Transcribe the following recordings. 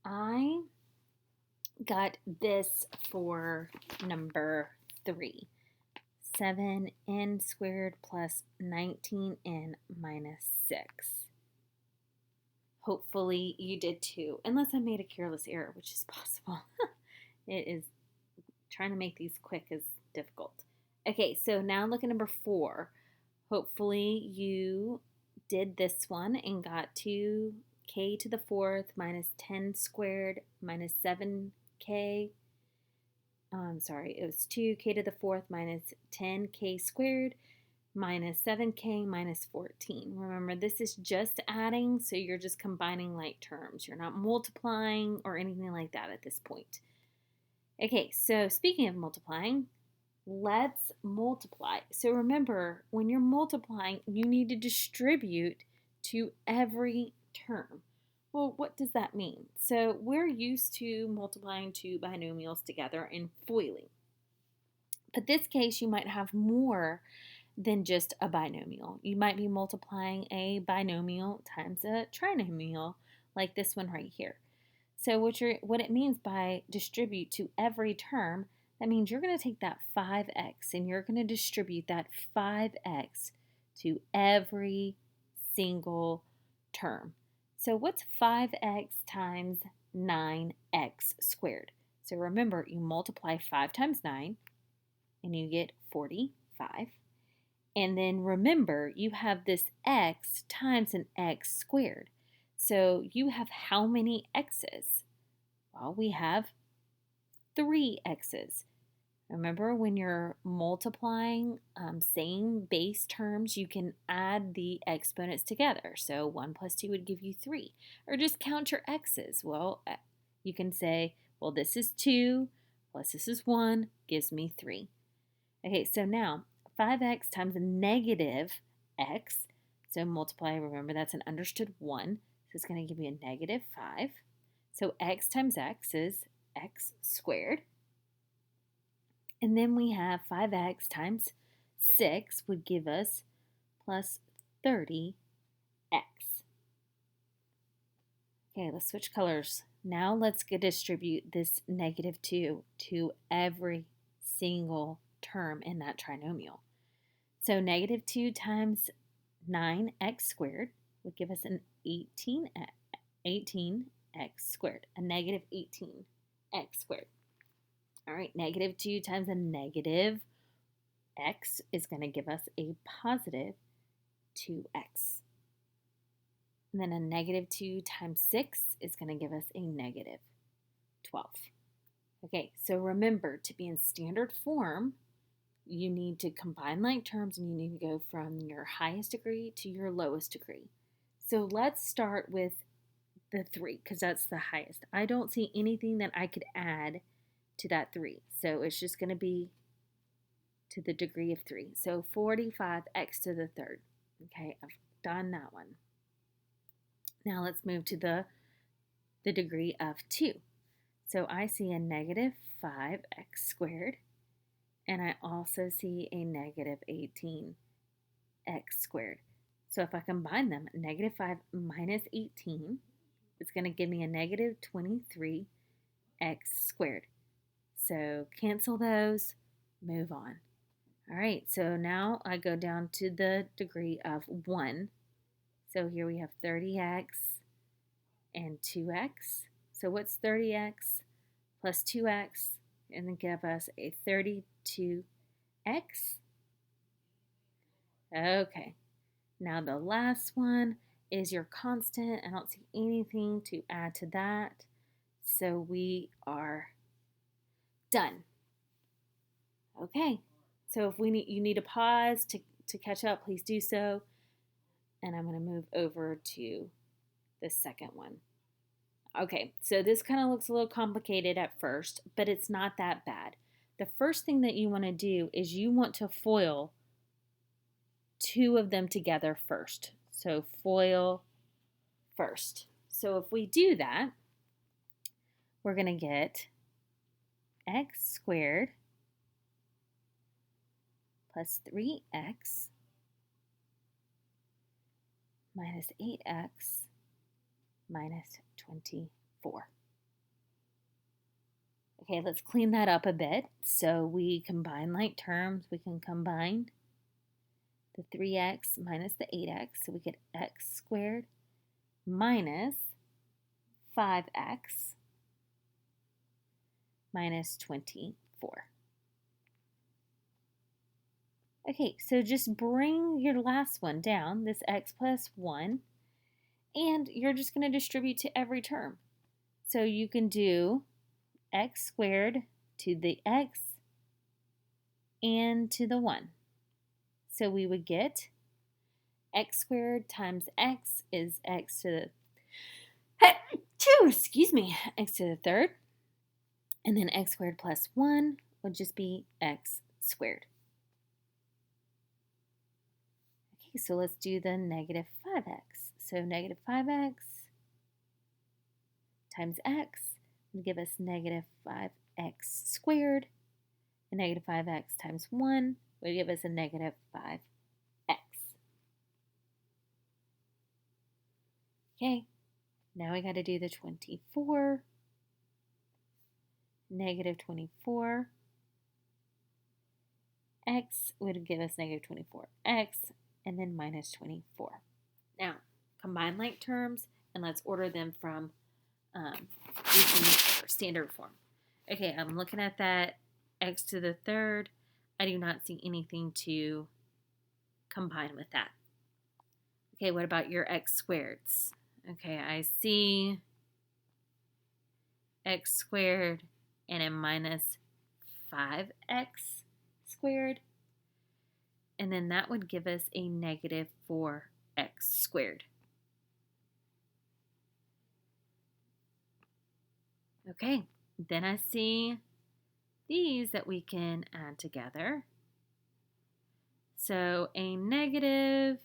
I got this for number 3. 7n squared plus 19n minus 6. Hopefully you did too, unless I made a careless error, which is possible. It is trying to make these quick is difficult. Okay, so now look at number 4. Hopefully you did this one and got 2k to the 4th minus 10 squared minus 7k. I'm sorry, it was 2k to the 4th minus 10k squared minus 7k minus 14. Remember, this is just adding, so you're just combining like terms. You're not multiplying or anything like that at this point. Okay, so speaking of multiplying, let's multiply. So remember, when you're multiplying, you need to distribute to every term. Well, what does that mean? So we're used to multiplying two binomials together and FOILing. But this case, you might have more than just a binomial. You might be multiplying a binomial times a trinomial, like this one right here. So what it means by distribute to every term, that means you're going to take that 5x and you're going to distribute that 5x to every single term. So what's 5x times 9x squared? So remember, you multiply 5 times 9 and you get 45. And then remember, you have this x times an x squared. So you have how many x's? Well, we have 3 x's. Remember, when you're multiplying same base terms, you can add the exponents together. So 1 plus 2 would give you 3. Or just count your x's. Well, you can say, well, this is 2 plus this is 1 gives me 3. Okay, so now 5x times a negative x. So multiply, remember that's an understood 1. So it's going to give you a negative 5. So x times x is x squared. And then we have 5x times 6 would give us plus 30x. Okay, let's switch colors. Now let's distribute this negative 2 to every single term in that trinomial. So negative 2 times 9x squared would give us an 18x squared, a negative 18x squared. All right, negative 2 times a negative x is going to give us a positive 2x. And then a negative 2 times 6 is going to give us a negative 12. Okay, so remember, to be in standard form, you need to combine like terms and you need to go from your highest degree to your lowest degree. So let's start with the 3 because that's the highest. I don't see anything that I could add to that 3. So it's just going to be to the degree of 3. So 45x to the 3rd. Okay, I've done that one. Now let's move to the degree of 2. So I see a negative 5x squared, and I also see a negative 18x squared. So if I combine them, negative 5 minus 18 is going to give me a negative 23x squared. So cancel those, move on. All right, so now I go down to the degree of 1. So here we have 30x and 2x. So what's 30x plus 2x? And then give us a 32x. Okay, now the last one is your constant. I don't see anything to add to that. So we are done. Okay, so if you need a pause to catch up, please do so. And I'm going to move over to the second one. Okay, so this kind of looks a little complicated at first, but it's not that bad. The first thing that you want to do is you want to FOIL 2 of them together first. So FOIL first. So if we do that, we're going to get x squared plus 3x minus 8x minus 24. Okay, let's clean that up a bit. So we combine like terms. We can combine the 3x minus the 8x. So we get x squared minus 5x minus 24. Okay, so just bring your last one down, this x plus 1, and you're just going to distribute to every term. So you can do x squared to the x and to the 1. So we would get x squared times x is x to the excuse me, x to the third. And then x squared plus 1 would just be x squared. Okay, so let's do the negative 5x. So negative 5x times x would give us negative 5x squared. And negative 5x times 1 would give us a negative 5x. Okay, now we got to do the 24. Negative 24. X would give us negative 24x, and then minus 24. Now, combine like terms, and let's order them from standard form. Okay, I'm looking at that x to the third. I do not see anything to combine with that. Okay, what about your x squareds? Okay, I see x squared and a minus 5x squared. And then that would give us a negative 4x squared. Okay, then I see these that we can add together. So a negative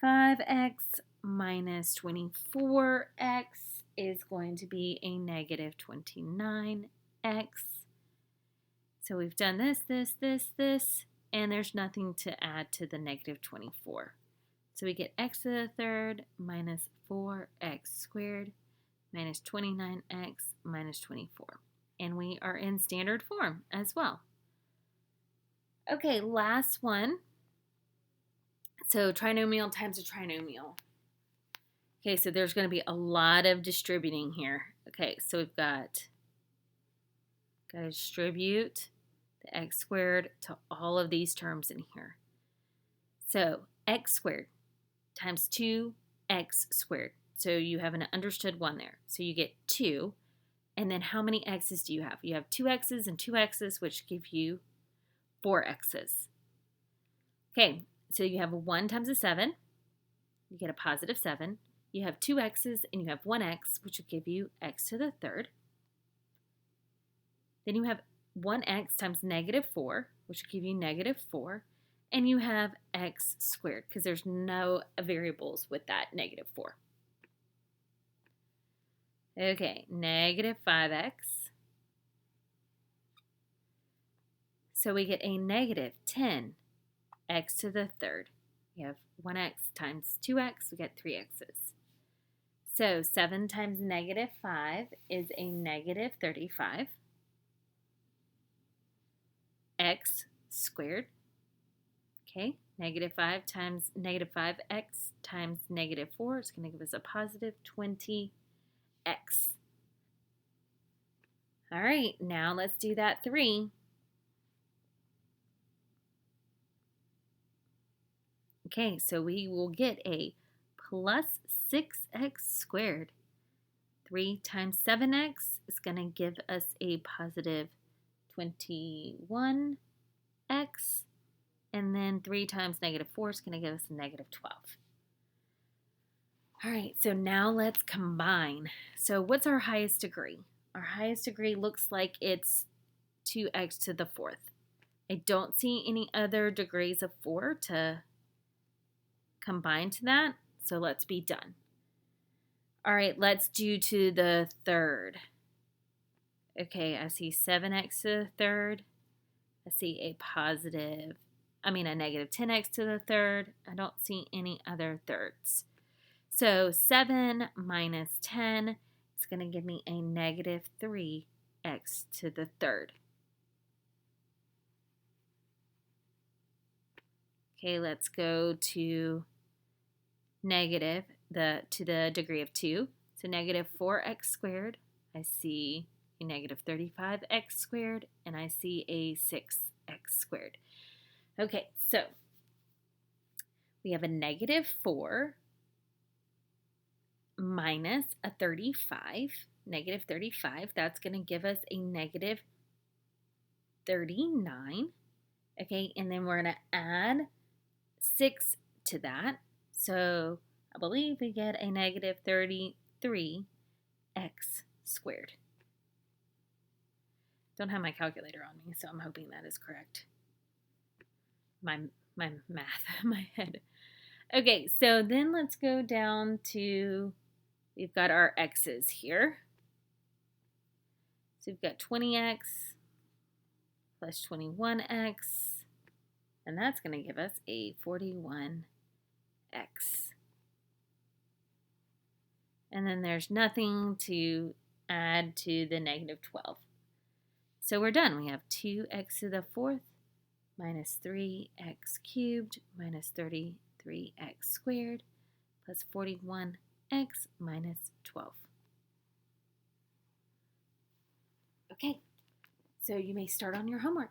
5x minus 24x is going to be a negative 29x. So we've done this, and there's nothing to add to the negative 24. So we get x to the third minus 4x squared minus 29x minus 24. And we are in standard form as well. Okay, last one. So trinomial times a trinomial. Okay, so there's going to be a lot of distributing here. Okay, so we've got to distribute the x squared to all of these terms in here. So x squared times 2x squared. So you have an understood 1 there. So you get 2. And then how many x's do you have? You have 2x's and 2x's, which give you 4x's. Okay, so you have a 1 times a 7. You get a positive 7. You have 2x's and you have 1x, which will give you x to the third. Then you have 1x times negative 4, which will give you negative 4. And you have x squared, because there's no variables with that negative 4. Okay, negative 5x. So we get a negative 10x to the third. We have 1x times 2x, we get 3x's. So 7 times negative 5 is a negative 35. X squared. Okay, negative 5 times negative 5x times negative 4 is going to give us a positive 20x. All right, now let's do that 3. Okay, so we will get a plus 6x squared. 3 times 7x is going to give us a positive 21x. And then 3 times negative 4 is going to give us a negative 12. All right, so now let's combine. So what's our highest degree? Our highest degree looks like it's 2x to the fourth. I don't see any other degrees of 4 to combine to that, so let's be done. All right, let's do to the third. Okay, I see 7x to the third. I see a negative 10x to the third. I don't see any other thirds. So 7 minus 10 is going to give me a negative 3x x to the third. Okay, let's go to negative to the degree of 2. So negative 4x squared, I see a negative 35x squared, and I see a 6x squared. Okay, so we have a negative 4 minus a 35, negative 35. That's going to give us a negative 39. Okay, and then we're going to add 6 to that. So I believe we get a negative 33x squared. Don't have my calculator on me, so I'm hoping that is correct. My math in my head. Okay, so then let's go down to, we've got our x's here. So we've got 20x plus 21x, and that's going to give us a 41x. And then there's nothing to add to the negative 12. So we're done. We have 2x to the fourth minus 3x cubed minus 33x squared plus 41x minus 12. Okay, so you may start on your homework.